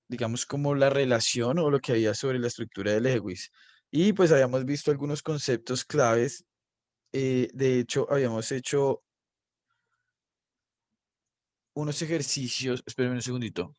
digamos, como la relación o lo que había sobre la estructura de Lewis. Y pues habíamos visto algunos conceptos claves. De hecho, habíamos hecho unos ejercicios. Espérenme un segundito.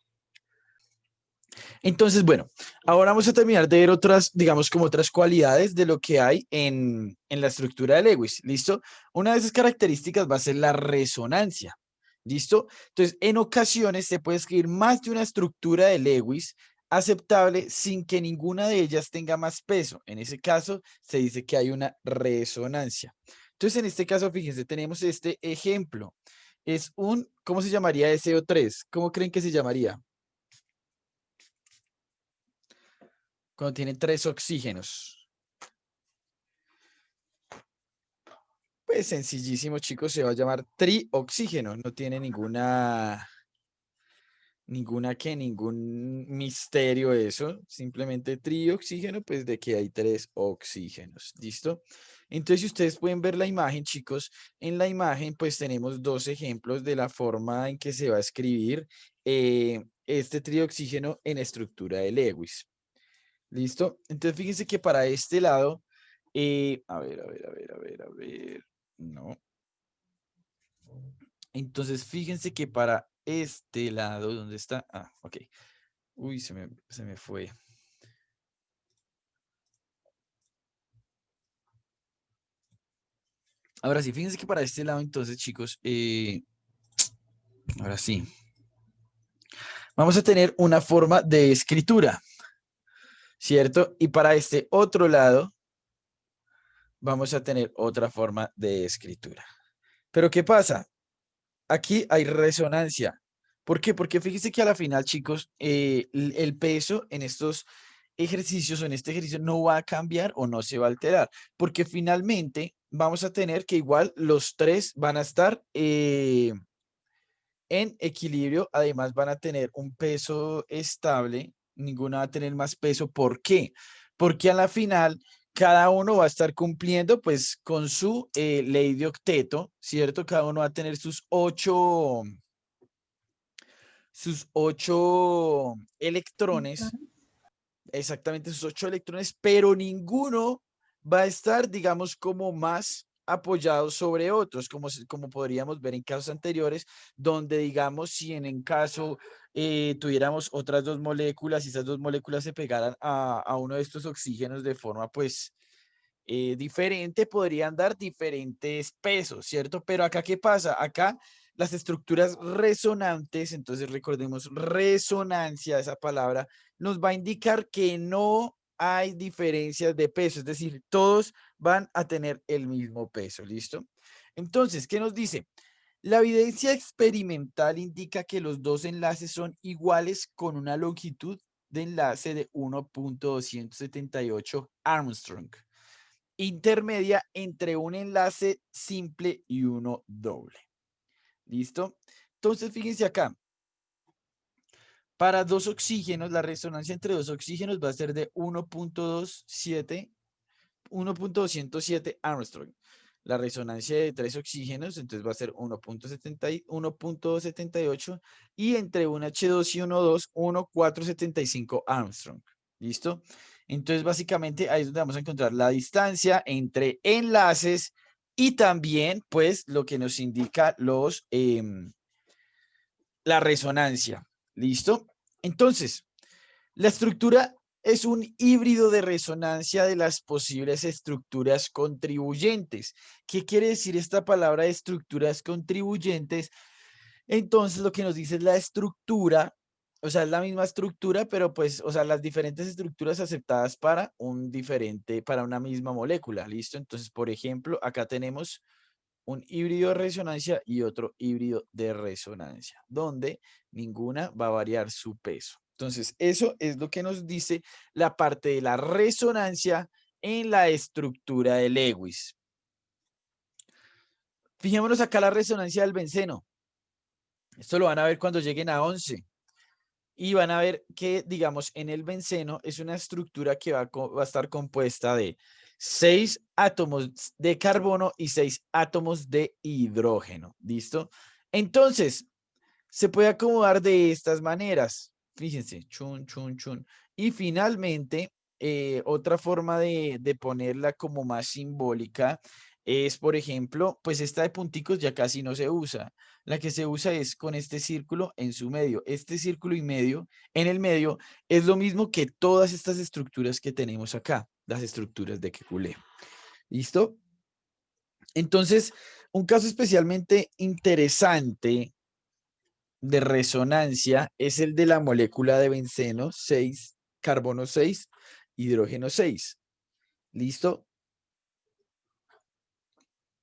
Entonces, bueno, ahora vamos a terminar de ver otras, digamos, como otras cualidades de lo que hay en la estructura de Lewis. ¿Listo? Una de esas características va a ser la resonancia. ¿Listo? Entonces, en ocasiones se puede escribir más de una estructura de Lewis aceptable sin que ninguna de ellas tenga más peso. En ese caso, se dice que hay una resonancia. Entonces, en este caso, fíjense, tenemos este ejemplo. Es un, ¿cómo se llamaría SO3? ¿Cómo creen que se llamaría? Cuando tiene 3 oxígenos. Pues sencillísimo, chicos, se va a llamar trioxígeno. No tiene ningún misterio eso. Simplemente trioxígeno, pues de que hay 3 oxígenos. ¿Listo? Entonces, si ustedes pueden ver la imagen, chicos, en la imagen, pues tenemos 2 ejemplos de la forma en que se va a escribir este trioxígeno en estructura de Lewis. ¿Listo? Entonces, fíjense que para este lado, a ver. No. Entonces, fíjense que para este lado, ¿dónde está? Ah, ok. Uy, se me fue. Ahora sí, fíjense que para este lado, entonces, chicos, ahora sí. Vamos a tener una forma de escritura, ¿cierto? Y para este otro lado, vamos a tener otra forma de escritura. Pero ¿qué pasa? Aquí hay resonancia. ¿Por qué? Porque fíjense que a la final, chicos, el peso en estos ejercicios o en este ejercicio no va a cambiar o no se va a alterar, porque finalmente vamos a tener que igual los tres van a estar en equilibrio, además van a tener un peso estable, ninguna va a tener más peso. ¿Por qué? Porque a la final cada uno va a estar cumpliendo pues con su ley de octeto, ¿cierto? Cada uno va a tener sus ocho electrones, exactamente sus 8 electrones, pero ninguno va a estar, digamos, como más apoyado sobre otros, como podríamos ver en casos anteriores, donde, digamos, si en caso tuviéramos otras 2 moléculas y esas 2 moléculas se pegaran a uno de estos oxígenos de forma, pues, diferente, podrían dar diferentes pesos, ¿cierto? Pero acá, ¿qué pasa? Acá las estructuras resonantes, entonces recordemos resonancia, esa palabra, nos va a indicar que no hay diferencias de peso, es decir, todos van a tener el mismo peso, ¿listo? Entonces, ¿qué nos dice? La evidencia experimental indica que los dos enlaces son iguales con una longitud de enlace de 1.278 Armstrong, intermedia entre un enlace simple y uno doble. ¿Listo? Entonces, fíjense acá. Para 2 oxígenos, la resonancia entre 2 oxígenos va a ser de 1.207 Armstrong. La resonancia de 3 oxígenos, entonces va a ser 1.78 y entre un H2 y 1.2, 1.475 Armstrong. ¿Listo? Entonces, básicamente, ahí es donde vamos a encontrar la distancia entre enlaces y también, pues, lo que nos indica la resonancia. ¿Listo? Entonces, la estructura es un híbrido de resonancia de las posibles estructuras contribuyentes. ¿Qué quiere decir esta palabra de estructuras contribuyentes? Entonces, lo que nos dice es la estructura, o sea, es la misma estructura, pero pues, o sea, las diferentes estructuras aceptadas para una misma molécula, ¿listo? Entonces, por ejemplo, acá tenemos un híbrido de resonancia y otro híbrido de resonancia, donde ninguna va a variar su peso. Entonces, eso es lo que nos dice la parte de la resonancia en la estructura de Lewis. Fijémonos acá la resonancia del benceno. Esto lo van a ver cuando lleguen a 11. Y van a ver que, digamos, en el benceno es una estructura que va a estar compuesta de 6 átomos de carbono y 6 átomos de hidrógeno. ¿Listo? Entonces, se puede acomodar de estas maneras. Fíjense, chun, chun, chun. Y finalmente, otra forma de ponerla como más simbólica es, por ejemplo, pues esta de punticos ya casi no se usa. La que se usa es con este círculo en su medio. Este círculo y medio, en el medio, es lo mismo que todas estas estructuras que tenemos acá, las estructuras de Kekulé. ¿Listo? Entonces, un caso especialmente interesante de resonancia es el de la molécula de benceno 6, carbono 6, hidrógeno 6. ¿Listo?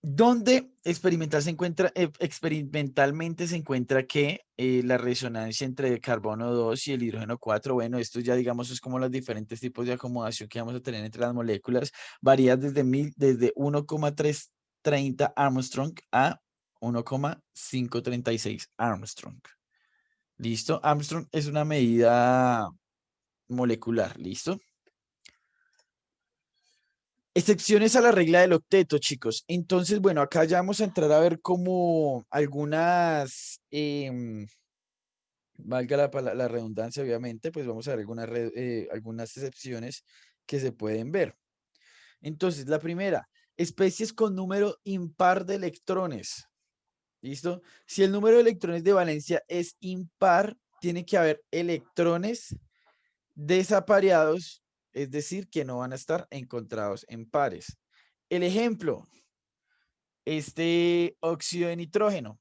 Donde experimentalmente se encuentra que la resonancia entre el carbono 2 y el hidrógeno 4, bueno, esto ya digamos es como los diferentes tipos de acomodación que vamos a tener entre las moléculas, varía desde 1,330 Armstrong a 1,536 Armstrong. ¿Listo? Armstrong es una medida molecular, ¿listo? Excepciones a la regla del octeto, chicos. Entonces, bueno, acá ya vamos a entrar a ver como algunas, valga la redundancia, obviamente, pues vamos a ver algunas excepciones que se pueden ver. Entonces, la primera, especies con número impar de electrones. ¿Listo? Si el número de electrones de valencia es impar, tiene que haber electrones desapareados, es decir, que no van a estar encontrados en pares. El ejemplo, este óxido de nitrógeno.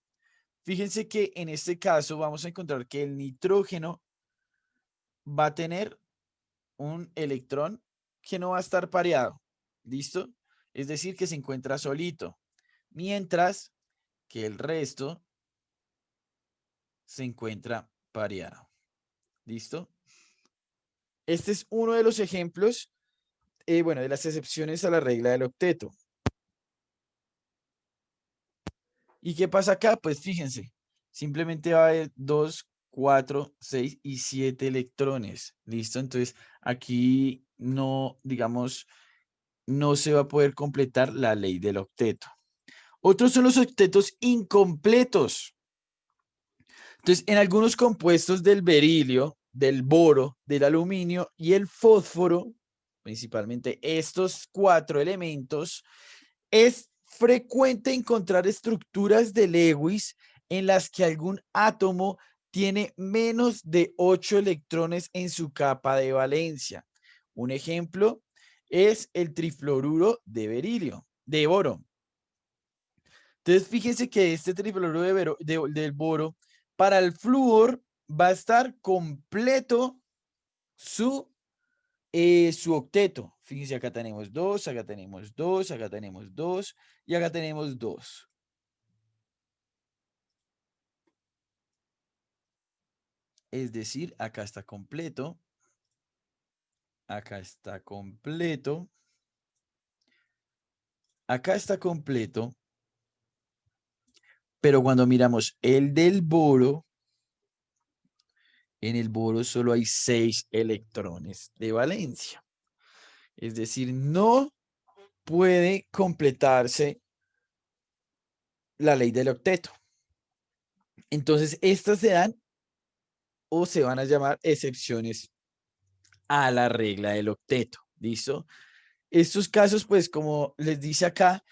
Fíjense que en este caso vamos a encontrar que el nitrógeno va a tener un electrón que no va a estar pareado. ¿Listo? Es decir, que se encuentra solito. Mientras que el resto se encuentra pareado. ¿Listo? Este es uno de los ejemplos, bueno, de las excepciones a la regla del octeto. ¿Y qué pasa acá? Pues fíjense, simplemente va a haber 2, 4, 6 y 7 electrones. ¿Listo? Entonces, aquí no, digamos, no se va a poder completar la ley del octeto. Otros son los octetos incompletos. Entonces, en algunos compuestos del berilio, del boro, del aluminio y el fósforo, principalmente estos 4 elementos, es frecuente encontrar estructuras de Lewis en las que algún átomo tiene menos de 8 electrones en su capa de valencia. Un ejemplo es el trifluoruro de berilio, de boro. Entonces, fíjense que este trifluoruro del boro, para el flúor va a estar completo su octeto. Fíjense, acá tenemos 2, acá tenemos 2, acá tenemos 2 y acá tenemos 2. Es decir, acá está completo, acá está completo, acá está completo, pero cuando miramos el del boro, en el boro solo hay 6 electrones de valencia. Es decir, no puede completarse la ley del octeto. Entonces, estas se dan o se van a llamar excepciones a la regla del octeto. ¿Listo? Estos casos, pues, como les dice acá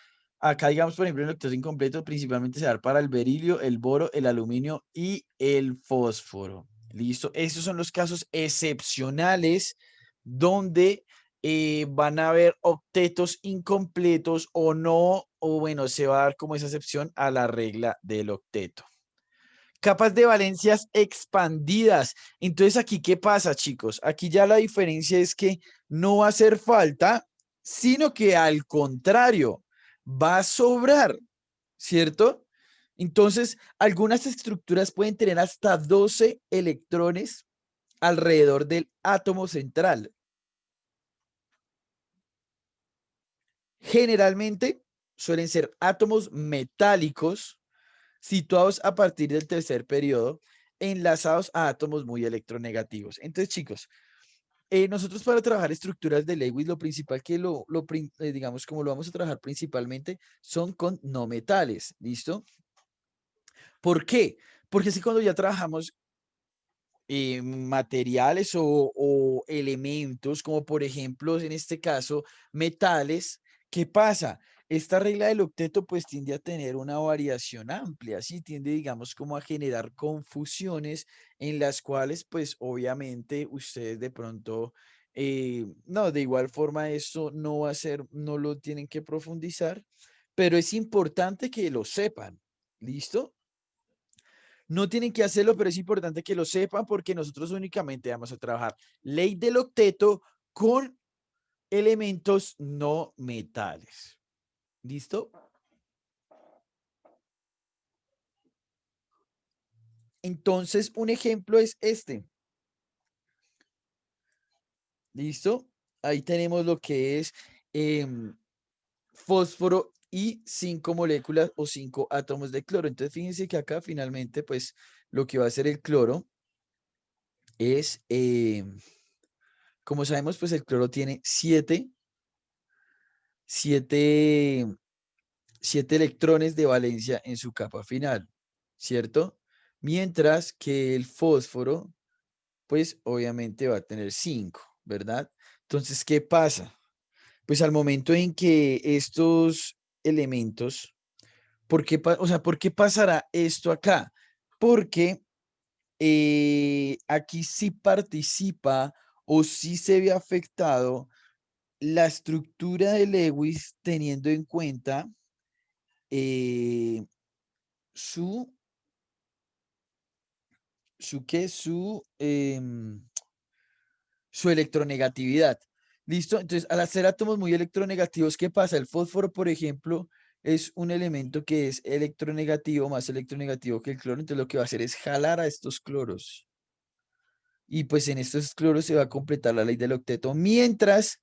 digamos, por ejemplo, el octeto incompleto principalmente se da para el berilio, el boro, el aluminio y el fósforo. ¿Listo? Estos son los casos excepcionales donde van a haber octetos incompletos o no, o bueno, se va a dar como esa excepción a la regla del octeto. Capas de valencias expandidas. Entonces, aquí, ¿qué pasa, chicos? Aquí ya la diferencia es que no va a hacer falta, sino que al contrario, va a sobrar, ¿cierto? Entonces, algunas estructuras pueden tener hasta 12 electrones alrededor del átomo central. Generalmente suelen ser átomos metálicos situados a partir del tercer periodo, enlazados a átomos muy electronegativos. Entonces, chicos, nosotros para trabajar estructuras de Lewis, lo principal que digamos, como lo vamos a trabajar principalmente, son con no metales, ¿listo? ¿Por qué? Porque si cuando ya trabajamos materiales o elementos, como por ejemplo, en este caso, metales. ¿Qué pasa? Esta regla del octeto pues tiende a tener una variación amplia, ¿sí? Tiende, digamos, como a generar confusiones en las cuales pues obviamente ustedes de pronto, no, de igual forma esto no va a ser, no lo tienen que profundizar, pero es importante que lo sepan, ¿listo? No tienen que hacerlo, pero es importante que lo sepan porque nosotros únicamente vamos a trabajar ley del octeto con elementos no metales. ¿Listo? Entonces, un ejemplo es este. ¿Listo? Ahí tenemos lo que es fósforo y 5 moléculas o 5 átomos de cloro. Entonces, fíjense que acá finalmente, pues, lo que va a hacer el cloro es, como sabemos, pues el cloro tiene 7 electrones de valencia en su capa final, ¿cierto? Mientras que el fósforo, pues obviamente va a tener 5, ¿verdad? Entonces, ¿qué pasa? Pues al momento en que estos elementos, o sea, ¿por qué pasará esto acá? Porque aquí sí participa o sí se ve afectado la estructura de Lewis teniendo en cuenta eh, su, ¿qué? Su electronegatividad. ¿Listo? Entonces, al hacer átomos muy electronegativos, ¿qué pasa? El fósforo, por ejemplo, es un elemento que es electronegativo, más electronegativo que el cloro. Entonces, lo que va a hacer es jalar a estos cloros. Y pues en estos cloros se va a completar la ley del octeto. Mientras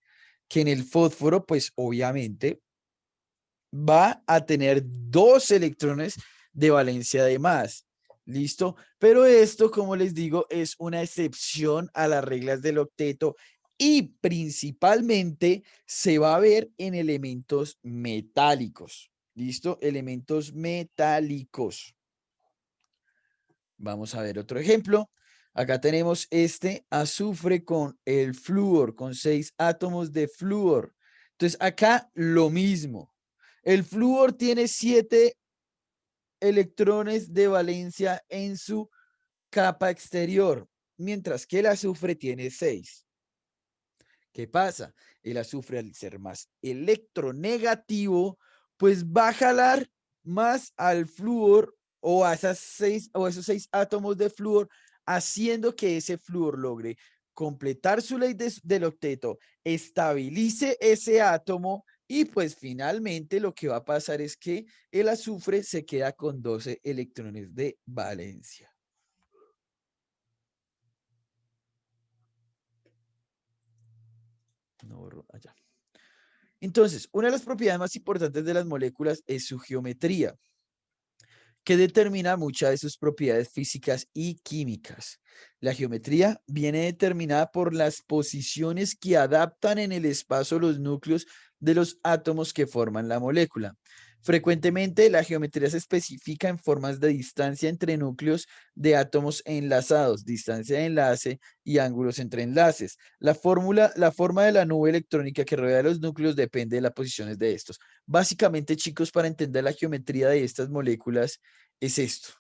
que en el fósforo, pues obviamente va a tener 2 electrones de valencia de más. ¿Listo? Pero esto, como les digo, es una excepción a las reglas del octeto y principalmente se va a ver en elementos metálicos. ¿Listo? Elementos metálicos. Vamos a ver otro ejemplo. Acá tenemos este azufre con el flúor, con 6 átomos de flúor. Entonces, acá lo mismo. El flúor tiene 7 electrones de valencia en su capa exterior, mientras que el azufre tiene 6. ¿Qué pasa? El azufre, al ser más electronegativo, pues va a jalar más al flúor o a esos 6 átomos de flúor, haciendo que ese flúor logre completar su ley del octeto, estabilice ese átomo y pues finalmente lo que va a pasar es que el azufre se queda con 12 electrones de valencia. No borro allá. Entonces, una de las propiedades más importantes de las moléculas es su geometría, que determina muchas de sus propiedades físicas y químicas. La geometría viene determinada por las posiciones que adaptan en el espacio los núcleos de los átomos que forman la molécula. Frecuentemente, la geometría se especifica en formas de distancia entre núcleos de átomos enlazados, distancia de enlace y ángulos entre enlaces. La forma de la nube electrónica que rodea los núcleos depende de las posiciones de estos. Básicamente, chicos, para entender la geometría de estas moléculas es esto,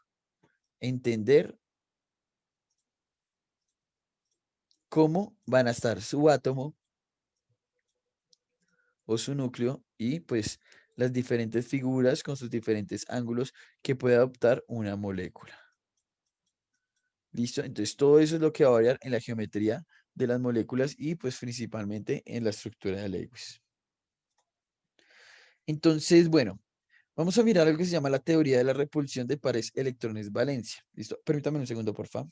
entender cómo van a estar su átomo o su núcleo y pues las diferentes figuras con sus diferentes ángulos que puede adoptar una molécula. ¿Listo? Entonces todo eso es lo que va a variar en la geometría de las moléculas y pues principalmente en la estructura de Lewis. Entonces, bueno, vamos a mirar algo que se llama la teoría de la repulsión de pares electrones-valencia. ¿Listo? Permítame un segundo, por favor.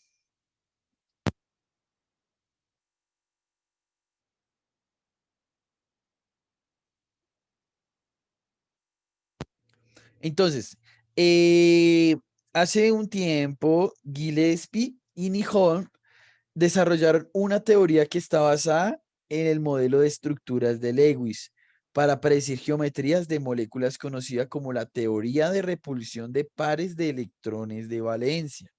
Entonces, eh, hace un tiempo, Gillespie y Nihon desarrollaron una teoría que está basada en el modelo de estructuras de Lewis para predecir geometrías de moléculas conocida como la teoría de repulsión de pares de electrones de valencia.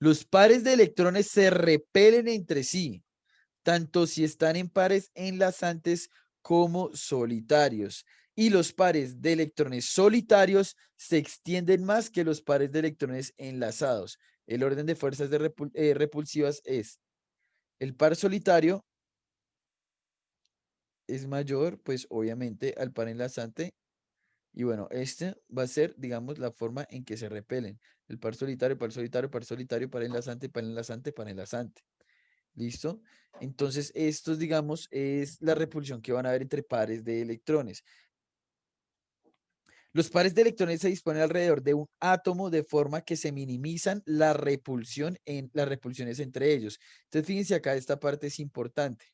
Los pares de electrones se repelen entre sí, tanto si están en pares enlazantes como solitarios. Y los pares de electrones solitarios se extienden más que los pares de electrones enlazados. El orden de fuerzas repulsivas es: el par solitario es mayor, pues obviamente, al par enlazante. Y bueno, este va a ser, digamos, la forma en que se repelen. El par solitario, par solitario, par solitario, par enlazante, par enlazante, par enlazante. ¿Listo? Entonces, estos, digamos, es la repulsión que van a haber entre pares de electrones. Los pares de electrones se disponen alrededor de un átomo de forma que se minimizan la repulsión en las repulsiones entre ellos. Entonces, fíjense acá, esta parte es importante.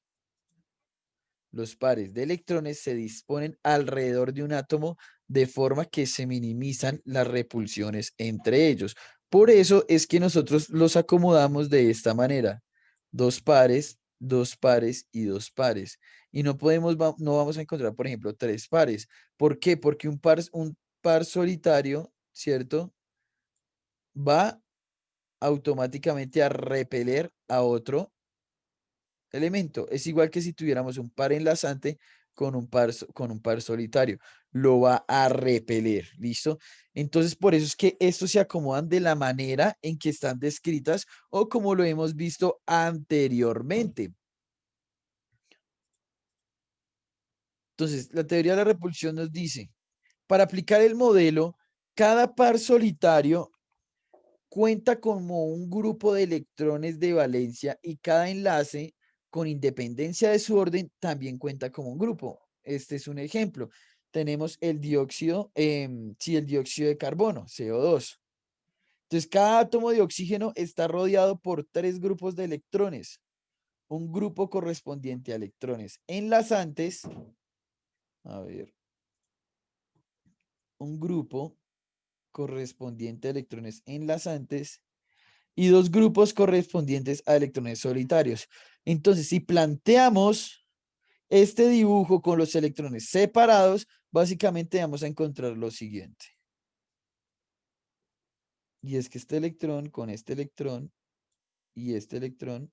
Los pares de electrones se disponen alrededor de un átomo de forma que se minimizan las repulsiones entre ellos. Por eso es que nosotros los acomodamos de esta manera. Dos pares, dos pares y dos pares. Y no podemos, no vamos a encontrar, por ejemplo, tres pares. ¿Por qué? Porque un par solitario, ¿cierto? Va automáticamente a repeler a otro elemento. Es igual que si tuviéramos un par enlazante con un par solitario. Lo va a repeler, ¿listo? Entonces, por eso es que estos se acomodan de la manera en que están descritas o como lo hemos visto anteriormente. Entonces, la teoría de la repulsión nos dice, para aplicar el modelo, cada par solitario cuenta como un grupo de electrones de valencia y cada enlace, con independencia de su orden, también cuenta como un grupo. Este es un ejemplo. Tenemos el dióxido, sí, el dióxido de carbono, CO2. Entonces, cada átomo de oxígeno está rodeado por tres grupos de electrones. Un grupo correspondiente a electrones enlazantes. A ver, un grupo correspondiente a electrones enlazantes y dos grupos correspondientes a electrones solitarios. Entonces, si planteamos este dibujo con los electrones separados, básicamente vamos a encontrar lo siguiente. Y es que este electrón con este electrón y este electrón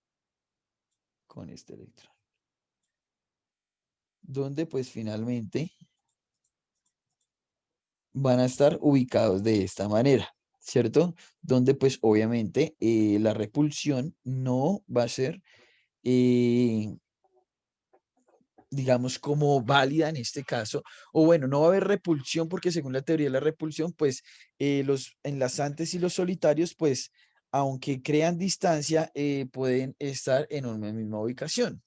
con este electrón. Donde pues finalmente van a estar ubicados de esta manera, ¿cierto? Donde pues obviamente la repulsión no va a ser digamos, como válida en este caso, o bueno, no va a haber repulsión porque según la teoría de la repulsión, pues los enlazantes y los solitarios, pues aunque crean distancia, pueden estar en una misma ubicación.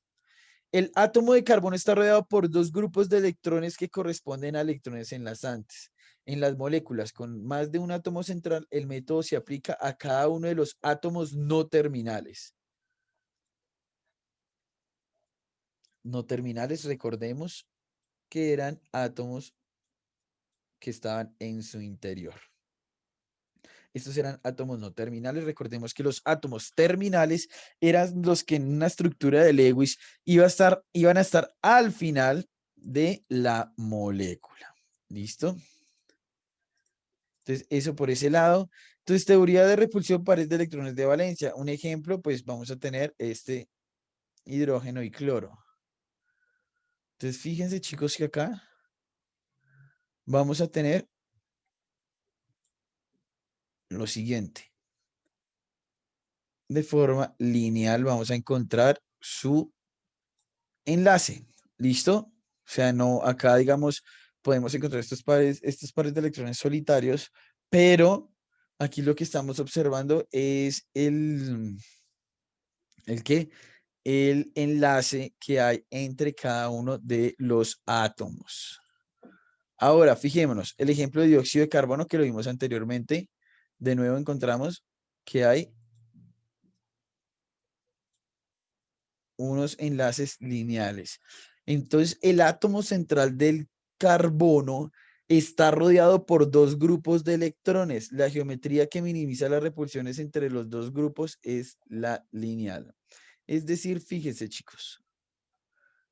El átomo de carbono está rodeado por dos grupos de electrones que corresponden a electrones enlazantes. En las moléculas con más de un átomo central, el método se aplica a cada uno de los átomos no terminales. No terminales, recordemos que eran átomos que estaban en su interior. Estos eran átomos no terminales. Recordemos que los átomos terminales eran los que en una estructura de Lewis iban a estar al final de la molécula. ¿Listo? Entonces, eso por ese lado. Entonces, teoría de repulsión pares de electrones de valencia. Un ejemplo, pues vamos a tener este hidrógeno y cloro. Entonces, fíjense chicos que acá vamos a tener lo siguiente. De forma lineal vamos a encontrar su enlace. ¿Listo? O sea, no, acá digamos, podemos encontrar estos pares de electrones solitarios, pero aquí lo que estamos observando es el que el enlace que hay entre cada uno de los átomos. Ahora, fijémonos, el ejemplo de dióxido de carbono que lo vimos anteriormente, de nuevo encontramos que hay unos enlaces lineales. Entonces, el átomo central del carbono está rodeado por dos grupos de electrones. La geometría que minimiza las repulsiones entre los dos grupos es la lineal. Es decir, fíjense, chicos,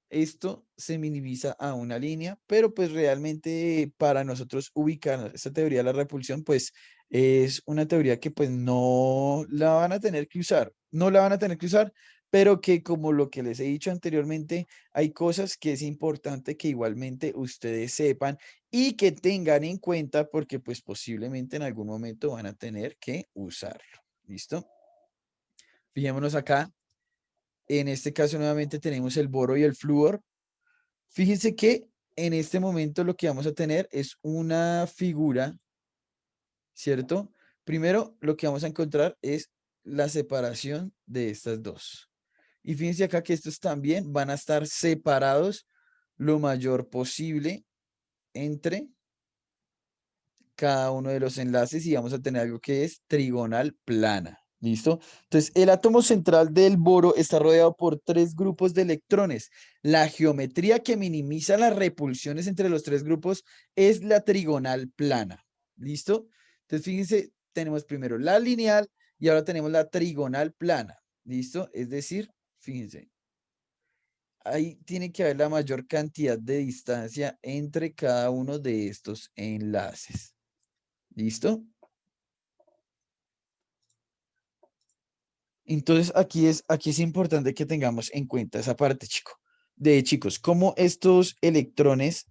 esto se minimiza a una línea, pero pues realmente para nosotros ubicar esta teoría de la repulsión, pues es una teoría que pues no la van a tener que usar, no la van a tener que usar, pero que como lo que les he dicho anteriormente, hay cosas que es importante que igualmente ustedes sepan y que tengan en cuenta porque pues posiblemente en algún momento van a tener que usarlo. ¿Listo? Fijémonos acá. En este caso nuevamente tenemos el boro y el flúor. Fíjense que en este momento lo que vamos a tener es una figura, ¿cierto? Primero lo que vamos a encontrar es la separación de estas dos. Y fíjense acá que estos también van a estar separados lo mayor posible entre cada uno de los enlaces y vamos a tener algo que es trigonal plana. ¿Listo? Entonces, el átomo central del boro está rodeado por tres grupos de electrones. La geometría que minimiza las repulsiones entre los tres grupos es la trigonal plana. ¿Listo? Entonces, fíjense, tenemos primero la lineal y ahora tenemos la trigonal plana. ¿Listo? Es decir, fíjense, ahí tiene que haber la mayor cantidad de distancia entre cada uno de estos enlaces. ¿Listo? Entonces aquí es importante que tengamos en cuenta esa parte, chicos, cómo estos electrones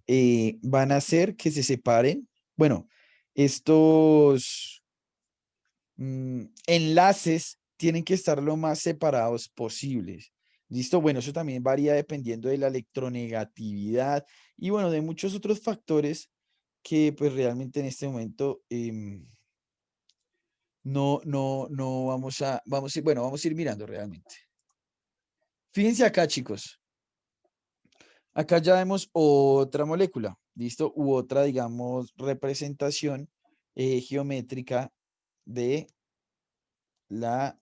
van a hacer que se separen. Bueno, estos enlaces tienen que estar lo más separados posibles. ¿Listo? Bueno, eso también varía dependiendo de la electronegatividad y bueno, de muchos otros factores que pues realmente en este momento no vamos a ir mirando realmente. Fíjense acá, chicos. Acá ya vemos otra molécula, ¿listo? U otra, digamos, representación geométrica de la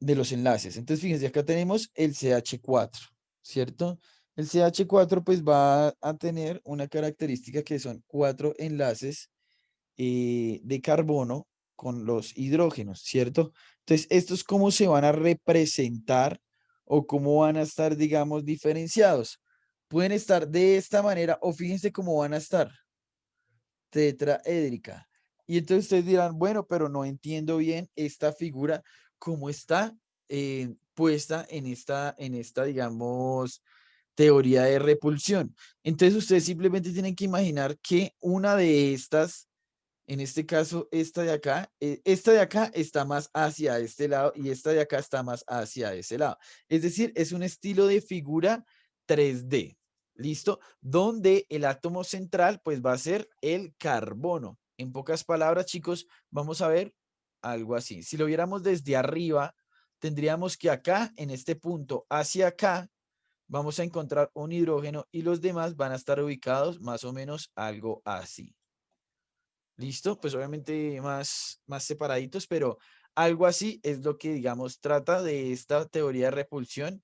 de los enlaces. Entonces, fíjense, acá tenemos el CH4, ¿cierto? El CH4 pues va a tener una característica que son 4 enlaces de carbono con los hidrógenos, ¿cierto? Entonces, ¿estos cómo se van a representar o cómo van a estar, digamos, diferenciados? Pueden estar de esta manera o fíjense cómo van a estar, tetraédrica. Y entonces ustedes dirán, bueno, pero no entiendo bien esta figura, cómo está puesta en esta, digamos, teoría de repulsión. Entonces ustedes simplemente tienen que imaginar que una de estas en este caso, esta de acá está más hacia este lado y esta de acá está más hacia ese lado. Es decir, es un estilo de figura 3D. ¿Listo? Donde el átomo central pues va a ser el carbono. En pocas palabras, chicos, vamos a ver algo así. Si lo viéramos desde arriba, tendríamos que acá, en este punto, hacia acá, vamos a encontrar un hidrógeno y los demás van a estar ubicados más o menos algo así. ¿Listo? Pues obviamente más separaditos, pero algo así es lo que, digamos, trata de esta teoría de repulsión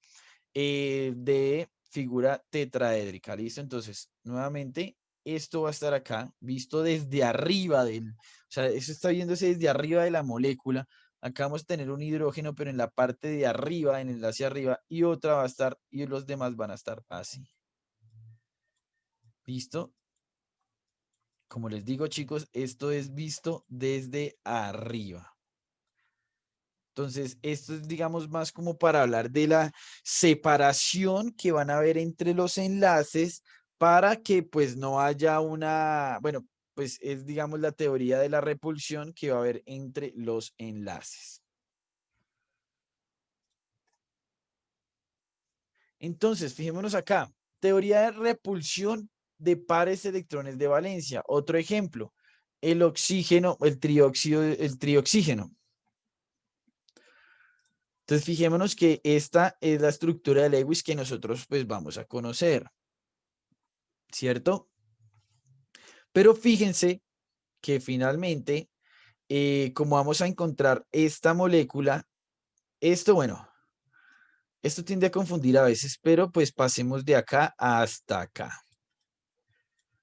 de figura tetraédrica. ¿Listo? Entonces, nuevamente, esto va a estar acá, visto desde arriba o sea, eso está viéndose desde arriba de la molécula. Acá vamos a tener un hidrógeno, pero en la parte de arriba, en el hacia arriba, y otra va a estar, y los demás van a estar así. ¿Listo? Como les digo, chicos, esto es visto desde arriba. Entonces, esto es, digamos, más como para hablar de la separación que van a haber entre los enlaces para que pues no haya bueno, pues es, digamos, la teoría de la repulsión que va a haber entre los enlaces. Entonces, fijémonos acá, teoría de repulsión de pares de electrones de valencia. Otro ejemplo, el oxígeno, el trioxígeno. Entonces, fijémonos que esta es la estructura de Lewis que nosotros pues vamos a conocer, ¿cierto? Pero fíjense que finalmente, como vamos a encontrar esta molécula, bueno, esto tiende a confundir a veces, pero pues pasemos de acá hasta acá.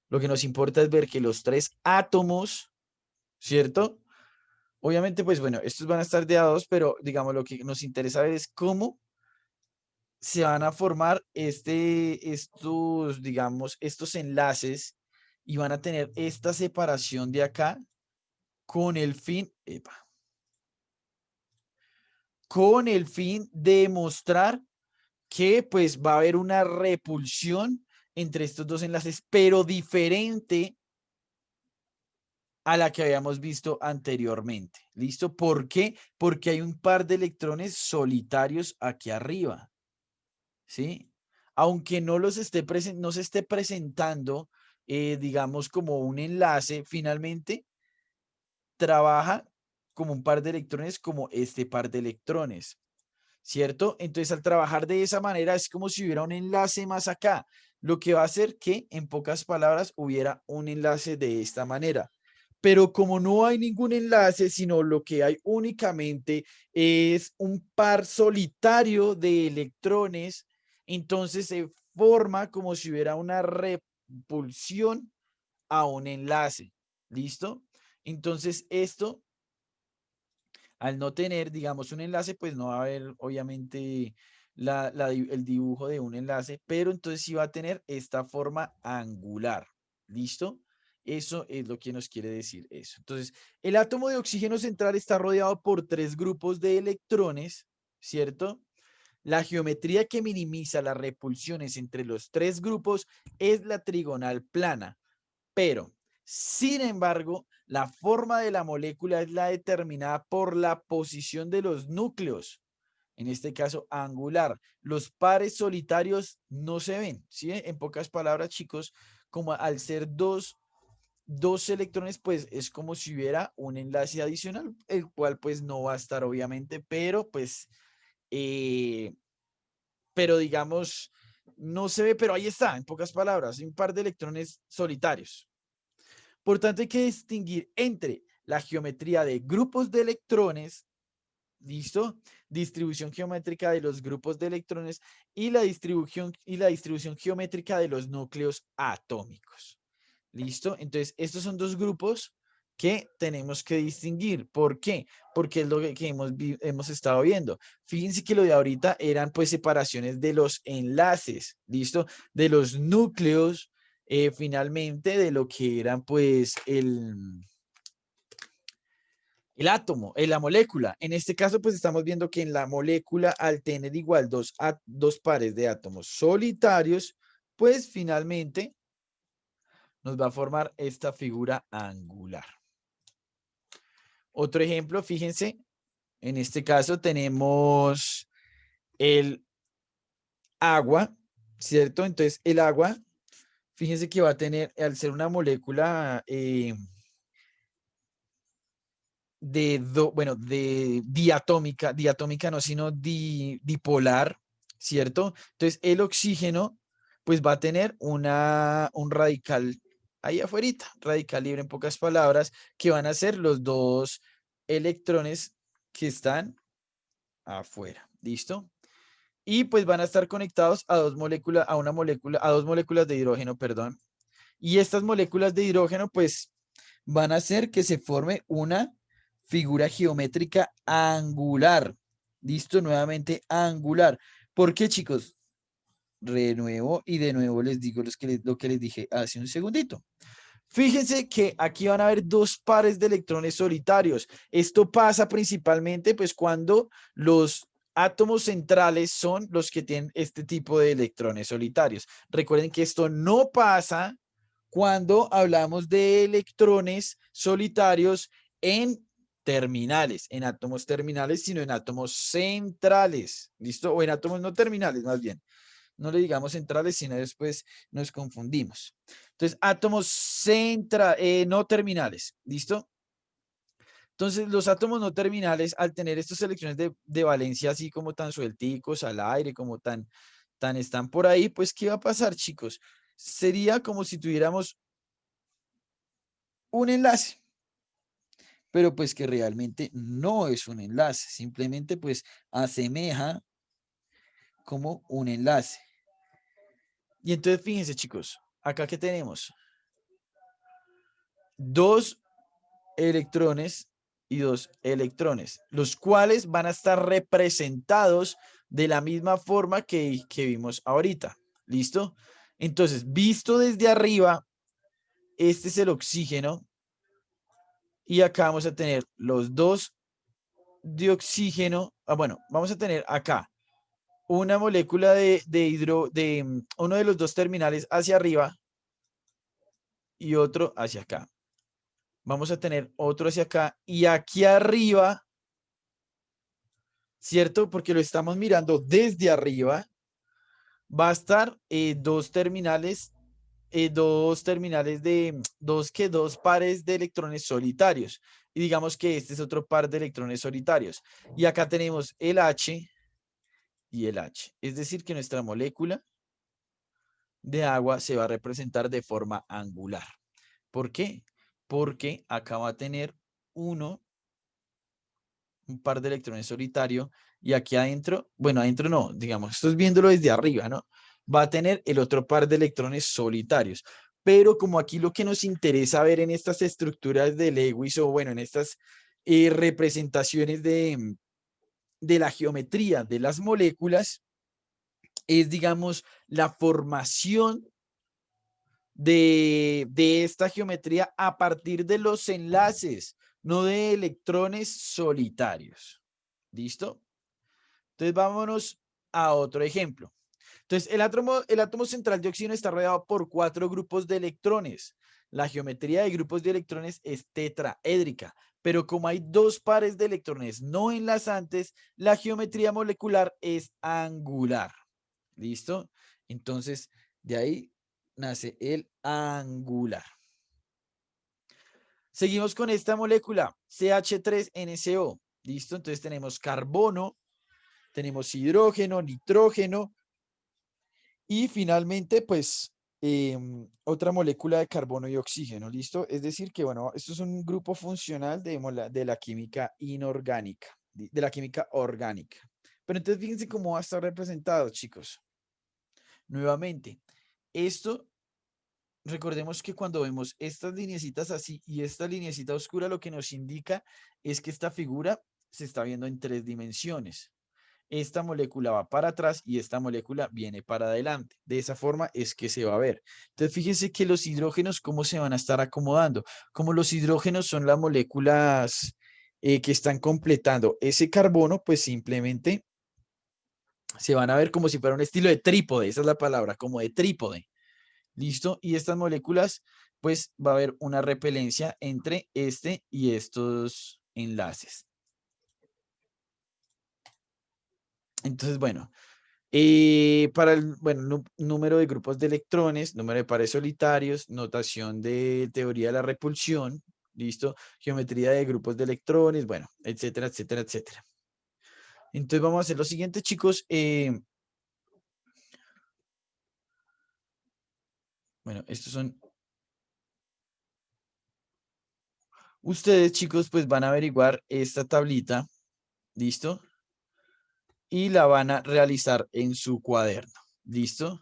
Lo que nos importa es ver que los tres átomos, ¿cierto? Obviamente, pues bueno, estos van a estar de a dos, pero digamos lo que nos interesa ver es cómo se van a formar digamos, estos enlaces y van a tener esta separación de acá con el fin, con el fin de mostrar que pues va a haber una repulsión entre estos dos enlaces, pero diferente a la que habíamos visto anteriormente. ¿Listo? ¿Por qué? Porque hay un par de electrones solitarios aquí arriba. ¿Sí? Aunque no los esté no se esté presentando, digamos, como un enlace, finalmente trabaja como un par de electrones, como este par de electrones. ¿Cierto? Entonces, al trabajar de esa manera, es como si hubiera un enlace más acá, lo que va a hacer que, en pocas palabras, hubiera un enlace de esta manera. Pero como no hay ningún enlace, sino lo que hay únicamente es un par solitario de electrones, entonces se forma como si hubiera una repulsión a un enlace. ¿Listo? Entonces, esto al no tener, digamos, un enlace, pues no va a haber, obviamente, el dibujo de un enlace, pero entonces sí va a tener esta forma angular. ¿Listo? Eso es lo que nos quiere decir eso. Entonces, el átomo de oxígeno central está rodeado por 3 grupos de electrones, ¿cierto? La geometría que minimiza las repulsiones entre los 3 grupos es la trigonal plana, pero, sin embargo, la forma de la molécula es la determinada por la posición de los núcleos, en este caso angular. Los pares solitarios no se ven, ¿sí? En pocas palabras, chicos, como al ser dos electrones, pues es como si hubiera un enlace adicional, el cual pues no va a estar obviamente, eh, pero digamos, no se ve, pero ahí está, en pocas palabras, un par de electrones solitarios. Por tanto, hay que distinguir entre la geometría de grupos de electrones, ¿listo? Distribución geométrica de los grupos de electrones y la distribución geométrica de los núcleos atómicos. ¿Listo? Entonces, estos son 2 grupos que tenemos que distinguir. ¿Por qué? Porque es lo que hemos estado viendo. Fíjense que lo de ahorita eran pues separaciones de los enlaces, ¿listo? De los núcleos, finalmente, de lo que eran pues el átomo, en la molécula. En este caso, pues estamos viendo que en la molécula, al tener igual dos pares de átomos solitarios, pues finalmente nos va a formar esta figura angular. Otro ejemplo, fíjense, en este caso tenemos el agua, ¿cierto? Entonces, el agua, fíjense que va a tener, al ser una molécula de diatómica no, sino dipolar, ¿cierto? Entonces, el oxígeno, pues va a tener un radical ahí afuera, radical libre en pocas palabras, que van a ser los 2 electrones que están afuera, ¿listo? Y pues van a estar conectados a 2 moléculas, a 2 moléculas de hidrógeno, perdón. Y estas moléculas de hidrógeno, pues van a hacer que se forme una figura geométrica angular. Listo, nuevamente angular. ¿Por qué, chicos? Renuevo y de nuevo les digo lo que les dije hace un segundito. Fíjense que aquí van a haber 2 pares de electrones solitarios. Esto pasa principalmente pues cuando los átomos centrales son los que tienen este tipo de electrones solitarios. Recuerden que esto no pasa cuando hablamos de electrones solitarios en terminales, en átomos terminales, sino en átomos centrales, ¿listo? O en átomos no terminales, más bien. No le digamos centrales, sino después nos confundimos. Entonces, átomos no terminales, ¿listo? Entonces, los átomos no terminales, al tener estas electrones de valencia así como tan suelticos al aire, como tan están por ahí, pues, ¿qué va a pasar, chicos? Sería como si tuviéramos un enlace, pero pues que realmente no es un enlace, simplemente pues asemeja como un enlace. Y entonces fíjense, chicos, acá que tenemos 2 electrones y 2 electrones, los cuales van a estar representados de la misma forma que vimos ahorita. ¿Listo? Entonces, visto desde arriba, este es el oxígeno y acá vamos a tener los dos de oxígeno. Bueno, vamos a tener acá una molécula de uno de los dos terminales hacia arriba y otro hacia acá. Vamos a tener otro hacia acá y aquí arriba, ¿cierto? Porque lo estamos mirando desde arriba, va a estar dos terminales de dos pares de electrones solitarios. Y digamos que este es otro par de electrones solitarios. Y acá tenemos el H y el H. Es decir, que nuestra molécula de agua se va a representar de forma angular. ¿Por qué? Porque acá va a tener un par de electrones solitario y aquí adentro, bueno, adentro no, digamos, esto es viéndolo desde arriba, ¿no? Va a tener el otro par de electrones solitarios. Pero como aquí lo que nos interesa ver en estas estructuras de Lewis o bueno, en estas representaciones de la geometría de las moléculas, es, digamos, la formación de esta geometría a partir de los enlaces, no de electrones solitarios. ¿Listo? Entonces vámonos a otro ejemplo. Entonces el átomo central de oxígeno está rodeado por 4 grupos de electrones. La geometría de grupos de electrones es tetraédrica, pero como hay 2 pares de electrones no enlazantes, la geometría molecular es angular. ¿Listo? Entonces, de ahí nace el angular. Seguimos con esta molécula, CH3NCO. ¿Listo? Entonces tenemos carbono, tenemos hidrógeno, nitrógeno y finalmente, pues, otra molécula de carbono y oxígeno. ¿Listo? Es decir, que, bueno, esto es un grupo funcional de la química inorgánica, de la química orgánica. Pero entonces, fíjense cómo va a estar representado, chicos. Nuevamente, esto, recordemos que cuando vemos estas lineecitas así y esta lineecita oscura, lo que nos indica es que esta figura se está viendo en 3 dimensiones. Esta molécula va para atrás y esta molécula viene para adelante. De esa forma es que se va a ver. Entonces, fíjense que los hidrógenos, ¿cómo se van a estar acomodando? Como los hidrógenos son las moléculas que están completando ese carbono, pues simplemente se van a ver como si fuera un estilo de trípode, esa es la palabra, como de trípode. ¿Listo? Y estas moléculas, pues va a haber una repelencia entre este y estos enlaces. Entonces, bueno, para el número de grupos de electrones, número de pares solitarios, notación de teoría de la repulsión, ¿listo? Geometría de grupos de electrones, bueno, etcétera, etcétera, etcétera. Entonces vamos a hacer lo siguiente, chicos. Bueno, estos son... Ustedes, chicos, pues van a averiguar esta tablita, ¿listo? Y la van a realizar en su cuaderno. ¿Listo?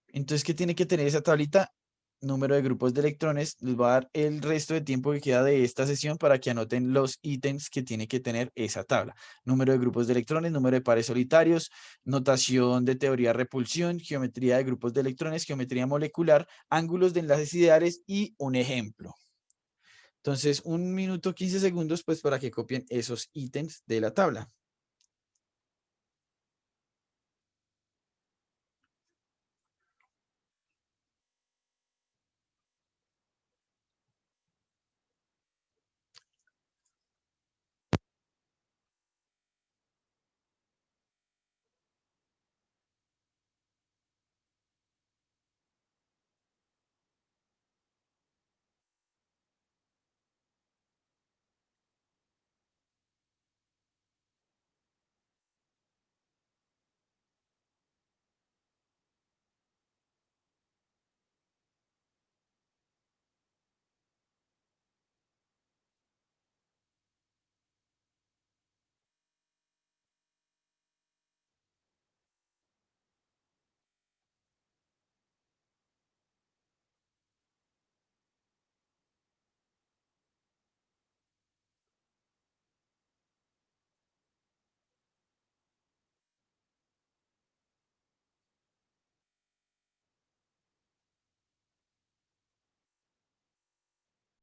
Entonces, ¿qué tiene que tener esa tablita? Número de grupos de electrones. Les va a dar el resto de tiempo que queda de esta sesión para que anoten los ítems que tiene que tener esa tabla. Número de grupos de electrones, número de pares solitarios, notación de teoría de repulsión, geometría de grupos de electrones, geometría molecular, ángulos de enlaces ideales y un ejemplo. Entonces, 1 minuto 15 segundos, pues, para que copien esos ítems de la tabla.